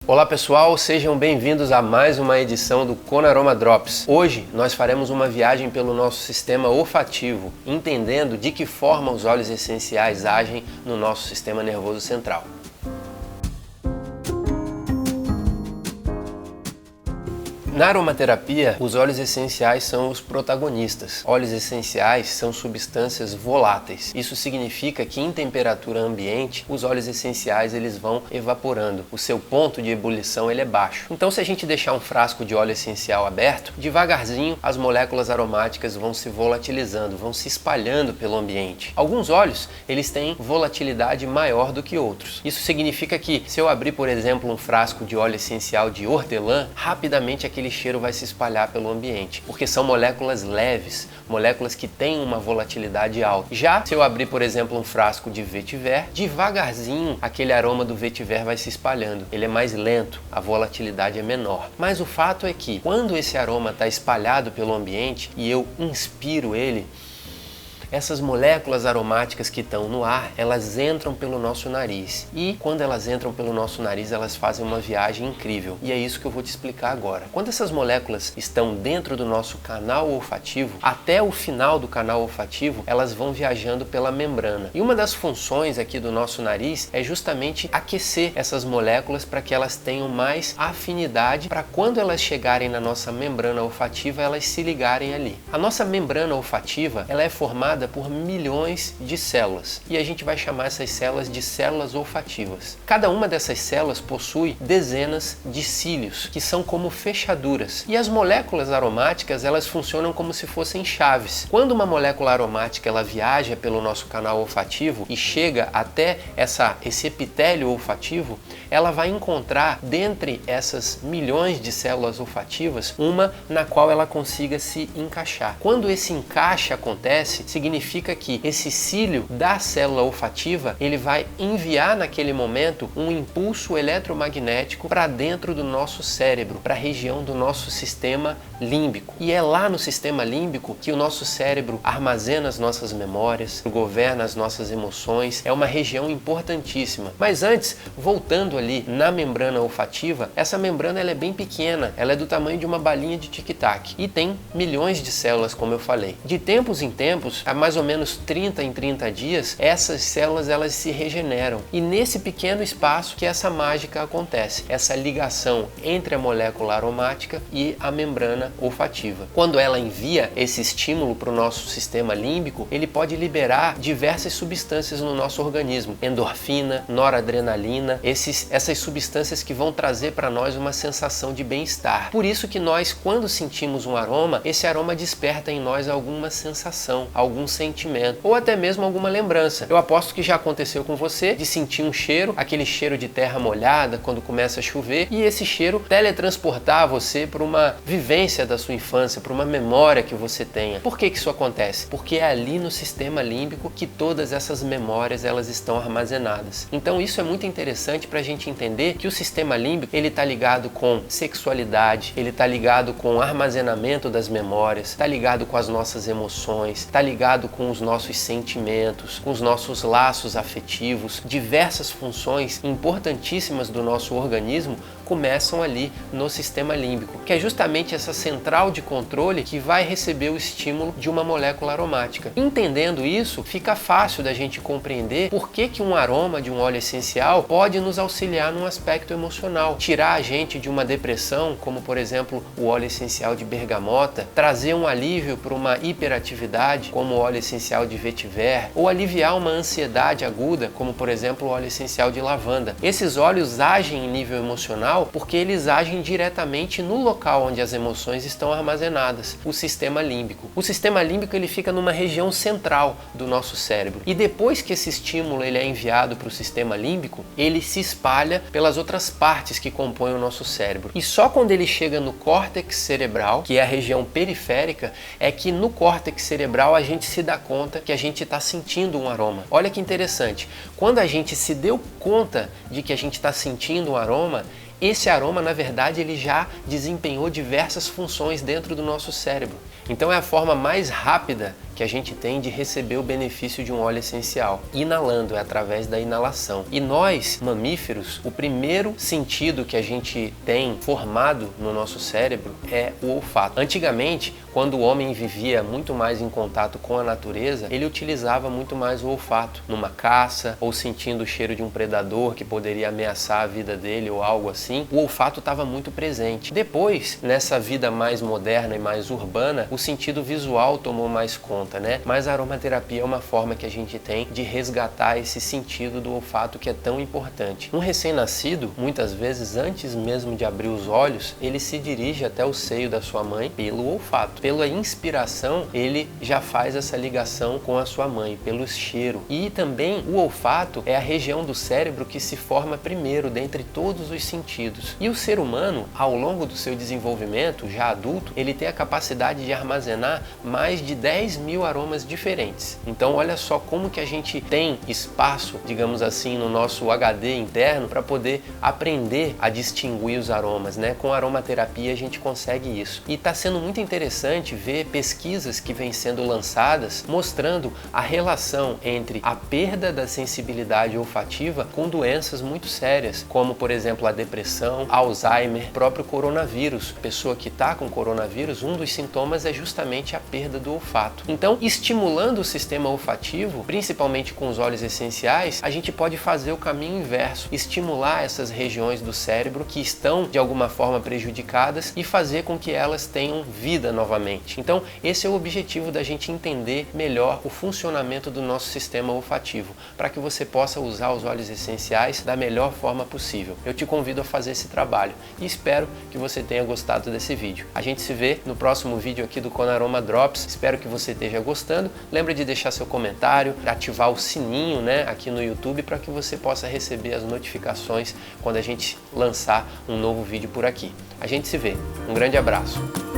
Olá pessoal, sejam bem-vindos a mais uma edição do Conaroma Drops. Hoje nós faremos uma viagem pelo nosso sistema olfativo, entendendo de que forma os óleos essenciais agem no nosso sistema nervoso central. Na aromaterapia, os óleos essenciais são os protagonistas. Óleos essenciais são substâncias voláteis. Isso significa que em temperatura ambiente, os óleos essenciais eles vão evaporando. O seu ponto de ebulição ele é baixo. Então, se a gente deixar um frasco de óleo essencial aberto, devagarzinho as moléculas aromáticas vão se volatilizando, vão se espalhando pelo ambiente. Alguns óleos, eles têm volatilidade maior do que outros. Isso significa que se eu abrir, por exemplo, um frasco de óleo essencial de hortelã, rapidamente aquele cheiro vai se espalhar pelo ambiente, porque são moléculas leves, moléculas que têm uma volatilidade alta. Já se eu abrir, por exemplo, um frasco de vetiver, devagarzinho aquele aroma do vetiver vai se espalhando. Ele é mais lento, a volatilidade é menor. Mas o fato é que quando esse aroma está espalhado pelo ambiente e eu inspiro ele, essas moléculas aromáticas que estão no ar, elas entram pelo nosso nariz. E quando elas entram pelo nosso nariz, elas fazem uma viagem incrível. E é isso que eu vou te explicar agora. Quando essas moléculas estão dentro do nosso canal olfativo, até o final do canal olfativo, elas vão viajando pela membrana. E uma das funções aqui do nosso nariz é justamente aquecer essas moléculas para que elas tenham mais afinidade para quando elas chegarem na nossa membrana olfativa, elas se ligarem ali. A nossa membrana olfativa, ela é formada por milhões de células e a gente vai chamar essas células de células olfativas. Cada uma dessas células possui dezenas de cílios, que são como fechaduras. E as moléculas aromáticas, elas funcionam como se fossem chaves. Quando uma molécula aromática ela viaja pelo nosso canal olfativo e chega até esse epitélio olfativo, ela vai encontrar dentre essas milhões de células olfativas uma na qual ela consiga se encaixar. Quando esse encaixe acontece, significa que esse cílio da célula olfativa ele vai enviar naquele momento um impulso eletromagnético para dentro do nosso cérebro, para a região do nosso sistema límbico. E é lá no sistema límbico que o nosso cérebro armazena as nossas memórias, governa as nossas emoções. É uma região importantíssima. Mas antes, voltando ali na membrana olfativa, essa membrana ela é bem pequena, ela é do tamanho de uma balinha de tic-tac e tem milhões de células, como eu falei. De tempos em tempos, há mais ou menos 30 em 30 dias, essas células elas se regeneram. E nesse pequeno espaço que essa mágica acontece, essa ligação entre a molécula aromática e a membrana olfativa. Quando ela envia esse estímulo para o nosso sistema límbico, ele pode liberar diversas substâncias no nosso organismo, endorfina, noradrenalina, essas substâncias que vão trazer para nós uma sensação de bem-estar. Por isso que nós, quando sentimos um aroma, esse aroma desperta em nós alguma sensação, algum sentimento ou até mesmo alguma lembrança. Eu aposto que já aconteceu com você de sentir um cheiro, aquele cheiro de terra molhada quando começa a chover, e esse cheiro teletransportar você para uma vivência da sua infância, para uma memória que você tenha. Por que isso acontece? Porque é ali no sistema límbico que todas essas memórias elas estão armazenadas. Então isso é muito interessante para a gente entender que o sistema límbico ele está ligado com sexualidade, ele está ligado com o armazenamento das memórias, está ligado com as nossas emoções, está ligado com os nossos sentimentos, com os nossos laços afetivos. Diversas funções importantíssimas do nosso organismo começam ali no sistema límbico, que é justamente essa central de controle que vai receber o estímulo de uma molécula aromática. Entendendo isso, fica fácil da gente compreender por que um aroma de um óleo essencial pode nos auxiliar num aspecto emocional, tirar a gente de uma depressão, como por exemplo o óleo essencial de bergamota, trazer um alívio para uma hiperatividade, como o óleo essencial de vetiver, ou aliviar uma ansiedade aguda, como por exemplo o óleo essencial de lavanda. Esses óleos agem em nível emocional porque eles agem diretamente no local onde as emoções estão armazenadas, o sistema límbico. O sistema límbico ele fica numa região central do nosso cérebro e depois que esse estímulo ele é enviado para o sistema límbico, ele se espalha pelas outras partes que compõem o nosso cérebro. E só quando ele chega no córtex cerebral, que é a região periférica, é que no córtex cerebral a gente se dá conta que a gente está sentindo um aroma. Olha que interessante, quando a gente se deu conta de que a gente está sentindo um aroma, esse aroma, na verdade, ele já desempenhou diversas funções dentro do nosso cérebro. Então é a forma mais rápida que a gente tem de receber o benefício de um óleo essencial. Inalando, é através da inalação. E nós, mamíferos, o primeiro sentido que a gente tem formado no nosso cérebro é o olfato. Antigamente, quando o homem vivia muito mais em contato com a natureza, ele utilizava muito mais o olfato, numa caça ou sentindo o cheiro de um predador que poderia ameaçar a vida dele ou algo assim. O olfato estava muito presente. Depois, nessa vida mais moderna e mais urbana, o sentido visual tomou mais conta, né? Mas a aromaterapia é uma forma que a gente tem de resgatar esse sentido do olfato que é tão importante. Um recém-nascido, muitas vezes, antes mesmo de abrir os olhos, ele se dirige até o seio da sua mãe pelo olfato. Pela inspiração, ele já faz essa ligação com a sua mãe, pelo cheiro. E também o olfato é a região do cérebro que se forma primeiro dentre todos os sentidos. E o ser humano, ao longo do seu desenvolvimento, já adulto, ele tem a capacidade de armazenar mais de 10.000 aromas diferentes. Então olha só como que a gente tem espaço, digamos assim, no nosso HD interno para poder aprender a distinguir os aromas, né? Com a aromaterapia a gente consegue isso. E está sendo muito interessante ver pesquisas que vêm sendo lançadas mostrando a relação entre a perda da sensibilidade olfativa com doenças muito sérias, como por exemplo a depressão, Alzheimer, próprio coronavírus. A pessoa que está com coronavírus, um dos sintomas é justamente a perda do olfato. Então, estimulando o sistema olfativo, principalmente com os óleos essenciais, a gente pode fazer o caminho inverso, estimular essas regiões do cérebro que estão de alguma forma prejudicadas e fazer com que elas tenham vida novamente. Então, esse é o objetivo da gente entender melhor o funcionamento do nosso sistema olfativo, para que você possa usar os óleos essenciais da melhor forma possível. Eu te convido a fazer esse trabalho e espero que você tenha gostado desse vídeo. A gente se vê no próximo vídeo aqui do Conaroma Drops. Espero que você esteja gostando. Lembra de deixar seu comentário, ativar o sininho, né, aqui no YouTube, para que você possa receber as notificações quando a gente lançar um novo vídeo por aqui. A gente se vê. Um grande abraço.